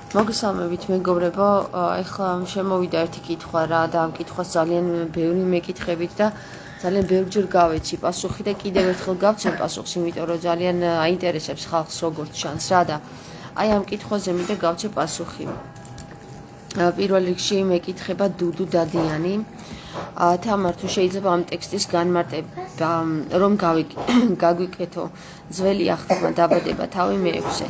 მოგესალმებით მეგობრებო, ეხლა შემოვიდა ერთი კითხვა რა და ამ კითხვას ძალიან ბევრი მეკითხებით და ძალიან ბევრჯერ გავეცი პასუხი და კიდევ ერთხელ გავცემ პასუხს, იმიტომ რომ ძალიან აინტერესებს ხალხს როგორც ჩანს რა და აი ამ კითხვაზე მინდა გავცე პასუხი. პირველ რიგში მეკითხება დუდუ დადიანი. თამარ თუ შეიძლება ამ ტექსტის განმარტება რომ გაგვიკეთო ძველი აღთქმა დაბადება თავი მე-6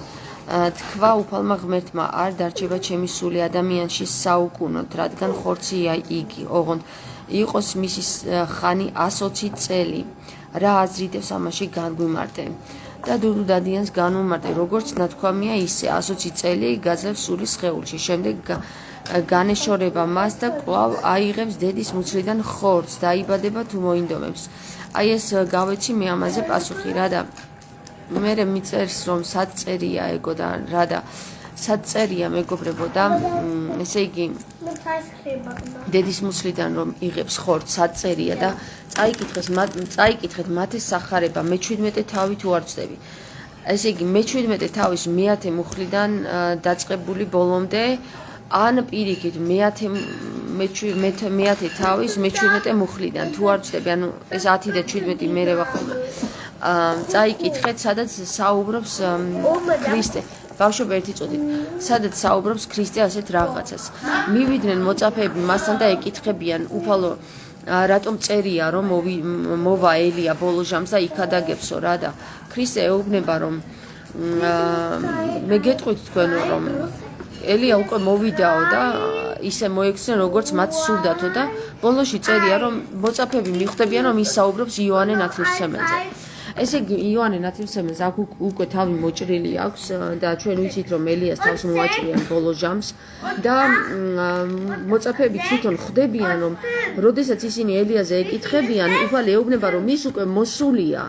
თქვა უფალმა ღმერთმა არ დარჩება ჩემი სული ადამიანში საუკუნოდ, რადგან ხორცია იგი, ოღონდ იყოს მისი ხანი 120 წელი. რა აზრიდებს ამაში განგვიმარტე? და დუდუ დადიანს განვიმარტე, როგორც ნათქვამია ისე 120 წელი გაძლევს სულის სხეულში. შემდეგ განეშორება მას და კვლავ აიღებს დედის მუცლიდან ხორცს, დაიბადება თუ მოინდომებს. აი ეს გავეცი მე ამაზე პასუხი რა და მე მიწერს რომ სად წერია ეგო და რა და სად წერია მეგობრებო და ესე იგი დედის მუცლიდან რომ იღებს ხორცს სად წერია და წაიკითხეთ მათეს სახარება მე-17 თავი თუ არ ვწდები. ესე იგი მე-17 თავის მე-10 მუხლიდან დაწყებული ბოლომდე ან პირიქით მე-10 თავის მე-17 მუხლიდან თუ არ ვწდები, ანუ ეს 10 და 17 მერე ვახome. წაიკითხეთ, სადაც საუბრობს ქრისტე. ბავშვები ერთი წოდით, სადაც საუბრობს ქრისტე ასეთ რაღაცას. მივიდნენ მოწაფეები მასთან და ეკითხებიან უფალო რატომ წერია რომ მოვა ელია ბოლო ჟამს და იქ ადაგებსო რა და ქრისტე ეუბნება რომ მე გეტყვით თქვენო რომ ელია უკვე მოვიდაო და ისე მოექცნენ როგორც მათ სურდათო და ბოლოში წერია რომ მოწაფეები მიხვდებიან რომ ის საუბრობს იოანე ნათლისმცემელზე. ესე იგი იოანე ნათლისმცემელს აქ უკვე თავი მოჭრილი აქვს და ჩვენ ვიცით რომ ელიას თავს მოაჭრიან ბოლო ჟამს და მოწაფეები თვითონ ხვდებიან რომ როდესაც ისინი ელიაზე ეკითხებიან უფალი ეუბნება რომ ის უკვე მოსულია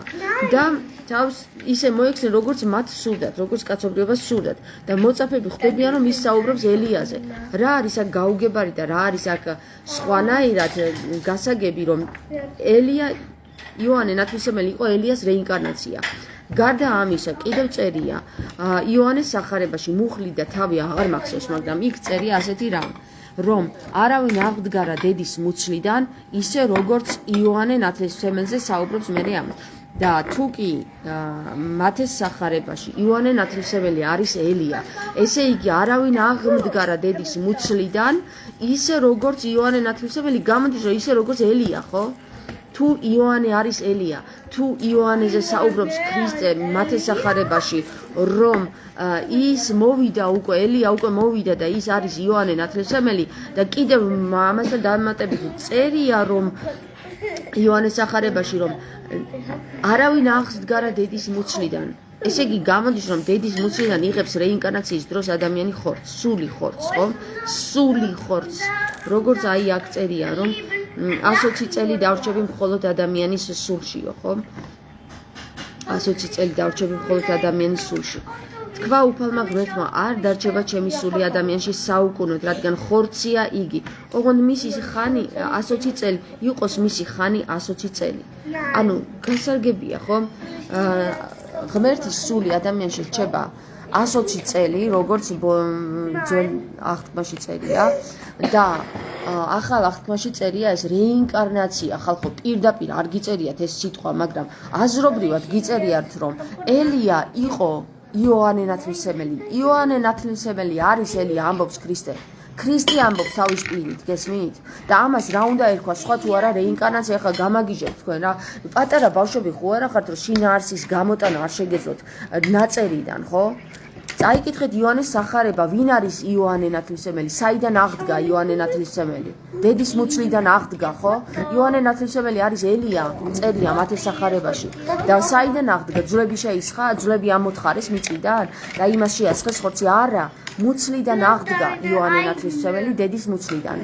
და თავს ისე მოექცნენ როგორც მათ სურდათ, როგორც კაცობრიობას სურდათ და მოწაფეები ხვდებიან რომ ის საუბრობს ელიაზე. რა არის აქ გაუგებარი და რა არის აქ სხვანაირად გასაგები რომ ელია იოანე ნათლისმცემელი იყო ელიას რეინკარნაცია. გარდა ამისა, კიდევ წერია იოანეს სახარებაში მუხლი და თავი აღარ მახსოვს, მაგრამ იქ წერია ასეთი რამ, რომ არავინ აღდგარა დედის მუცლიდან, ისე როგორც იოანე ნათლისმცემელზე საუბრობს მერე ამას. და თუ კი მათეს სახარებაში იოანე ნათლისმცემელი არის ელია, ესე იგი არავინ აღმდგარა დედის მუცლიდან, ისე როგორც იოანე ნათლისმცემელი გამოდის რომ ისე როგორც ელია, ხო? თუ იოანე არის ელია, თუ იოანეზე საუბრობს ქრისტე მათეს სახარებაში, რომ ის მოვიდა უკვე, ელია უკვე მოვიდა და ის არის იოანე ნათლისმცემელი და კიდევ ამასთან დამატებით წერია რომ იოანეს სახარებაში რომ არავინ აღდგარა დედის მუცლიდან. ესე იგი გამოდის რომ დედის მუცლიდან იღებს რეინკარნაციის დროს ადამიანი ხორცს, სული ხორცს, ხო? სული ხორცს. როგორც აი აქ წერია რომ 120 წელი დავრჩები მხოლოდ ადამიანის სულშიო, ხო? 120 წელი დავრჩები მხოლოდ ადამიანის სულში. თქვა უფალმა ღმერთმა არ დარჩება ჩემი სული ადამიანში საუკუნოდ, რადგან ხორცია იგი. ოღონდ მისი ხანი 120 წელი, იყოს მისი ხანი 120 წელი. ანუ გასარგებია, ხო? ღმერთის სული ადამიანში რჩება 120 წელი, როგორც ძველ აღთქმაში წერია და ახალ აღთქმაში წერია ეს რეინკარნაცია, ხალხო პირდაპირ არ გიწერიათ ეს სიტყვა, მაგრამ აზრობრივად გიწერიათ რომ ელია იყო იოანე ნათლისმცემელი. იოანე ნათლისმცემელი არის ელია, ამბობს ქრისტე. ქრისტე ამბობს თავის პირით, გესმით? და ამას რა უნდა ერქვა, სხვა თუ არა რეინკარნაცია, ახლა გამაგიჟებთ თქვენ რა. პატარა ბავშვები ხო არა ხართ, რომ შინაარსის გამოტანა არ შეგეძლოთ ნაწერიდან, ხო? წაიკითხეთ იოანეს სახარება, ვინ არის იოანე ნათლისმცემელი? საიდან აღდგა იოანე ნათლისმცემელი? დედის მუცლიდან აღდგა, ხო? იოანე ნათლისმცემელი არის ელია, წერია მათეს სახარებაში. და საიდან აღდგა? ძვლები შეისხა, ძვლები ამოთხარეს მიწიდან და იმას შეასხეს ხორცი? არა, მუცლიდან აღდგა იოანე ნათლისმცემელი დედის მუცლიდან.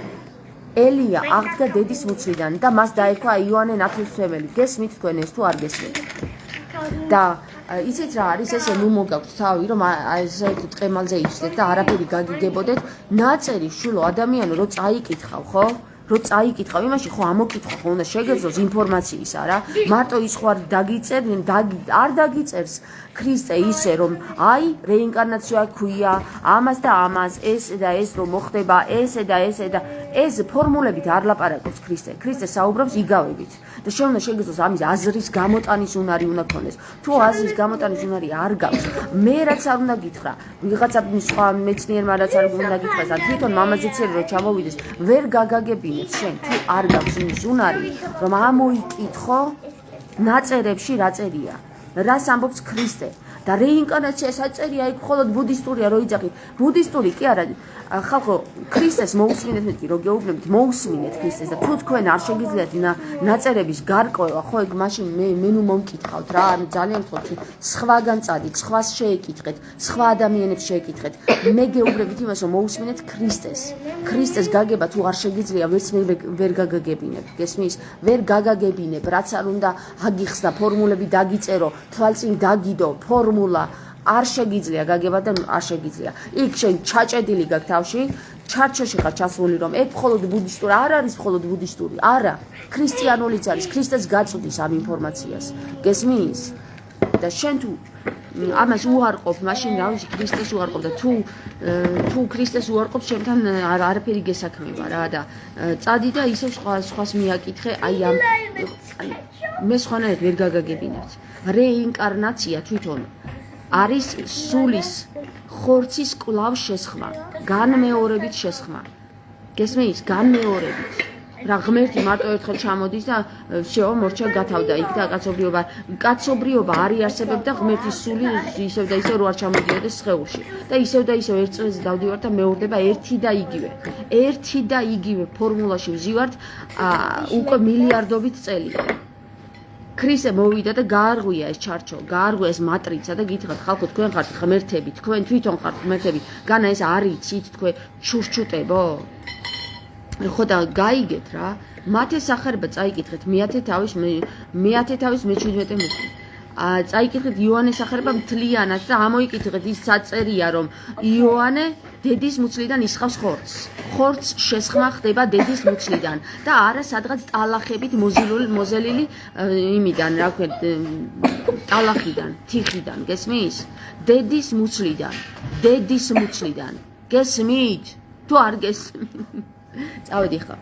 ელია აღდგა დედის მუცლიდან და მას დაერქვა იოანე ნათლისმცემელი. გესმით თქვენ ეს თუ არ გესმით? და იცით რა არის ესე ნუ მოგაქვთ თავი რომ ესე ტყემალზე იჯდეთ და არაფერი გაგიგებოდეთ ნაწერი შვილო ადამიანო რომ წაიკითხავ ხო რო წაიკითხავ, იმაში ხო ამოკითხვა ხო უნდა შეგეძლოს ინფორმაციის არა? მარტო ის ხო არ დაგიწერს ქრისტე ისე რომ აი რეინკარნაცია ქვია, ამას და ამას, ეს და ეს რომ მოხდება, ესე და ეს ფორმულებით არ ლაპარაკობს ქრისტე. ქრისტე საუბრობს იგავებით. და შენ უნდა შეგეძლოს ამის აზრის გამოტანის უნარი უნდა გქონდეს. თუ აზრის გამოტანის უნარი არ გაქვს, მე რაც არ უნდა გითხრა, ვიღაცა სხვა მეცნიერმა რაც არ უნდა გითხრას, ან თვითონ მამაზეციერი რო ჩამოვიდეს, ვერ გაგაგებინებს შენ, თუ არ გაქვს იმის უნარი, რომ ამოიკითხო ნაწერებში რა წერია. რას ამბობს ქრისტე და რეინკარნაცია საწერია იქ მხოლოდ ბუდისტურია რო იძახით. ბუდისტური კი არა, ხალხო, ქრისტეს მოусმინეთ მეთქი, რო გეუბნებით, მოусმინეთ ქრისტეს და თუ თქვენ არ შეგიძლიათ ნაწერების გარკვევა, ხო ეგ მაშინ მე ნუ მომკითხავთ რა, ძალიან ვთქვათ, სხვაგან წადით, სხვას შეეკითხეთ, სხვა ადამიანებს შეეკითხეთ. მე გეუბნებით იმას, რომ მოусმინეთ ქრისტეს. ქრისტეს გაგება თუ არ შეგიძლია, ვერც მე ვერ გაგაგებინებ. გესმის? ვერ გაგაგებინებ, რაც არ უნდა აგიხსნა, ფორმულები დაგიწერო, თვალწინ დაგიდო, ფორმულა არ შეგიძლია გაგება და არ შეგიძლია. იქ შენ ჩაჭედილი გაქვს თავში, ჩარჩოში ხარ ჩასული რომ ეგ მხოლოდ ბუდისტური არ არის, მხოლოდ ბუდისტური. არა, ქრისტიანულიც არის, ქრისტეს გაწვდის ამ ინფორმაციას. გესმის? და შენ თუ ამას უარყოფ, მაშინ რა ვიცი, ქრისტეს უარყოფ და თუ ქრისტეს უარყოფ, შენთან არაფერი გესაქმება რა და წადი და ისევ სხვას მიაკითხე, აი ამ მე სხვანაირად ვერ გაგაგებინებთ. რეინკარნაცია თვითონ არის სულის ხორცის კლავ შესხმა, განმეორებით შესხმა. გესმის? განმეორებით. რა ღმერთი მარტო ერთხელ ჩამოდის და შეო მორჩა გათავდა იქ და კაცობრიობა არ იარსებებდა ღმერთის სული ისევ და ისევ რო არ ჩამოდიოდეს სხეულში. და ისევ ერთ წელზე დავდივართ და მეორდება ერთი და იგივე ფორმულაში ვზივართ უკვე მილიარდობით წელი. ქრისტე მოვიდა და გაარღვია ეს ჩარჩო, გაარღვია ეს მატრიცა და გითხრათ ხალხო თქვენ ხართ ღმერთები, თქვენ თვითონ ხართ ღმერთები, განა ეს არ იცით თქვენ ჩურჩუტებო? ხო და გაიგეთ რა, მათე სახარება წაიკითხეთ, მეათე თავის მე-17 მუხლი. წაიკითხეთ იოანეს სახარება მთლიანად და ამოიკითხეთ ის საწერია რომ იოანე დედის მუცლიდან ისხავს ხორცს. ხორცს შესხმა ხდება დედის მუცლიდან და არა სადღაც ტალახებით მოზელილი იმიდან, რა ქვია, ტალახიდან, თიხიდან, გესმის? დედის მუცლიდან. გესმით? თუ არ გესმით? წავედი ხა.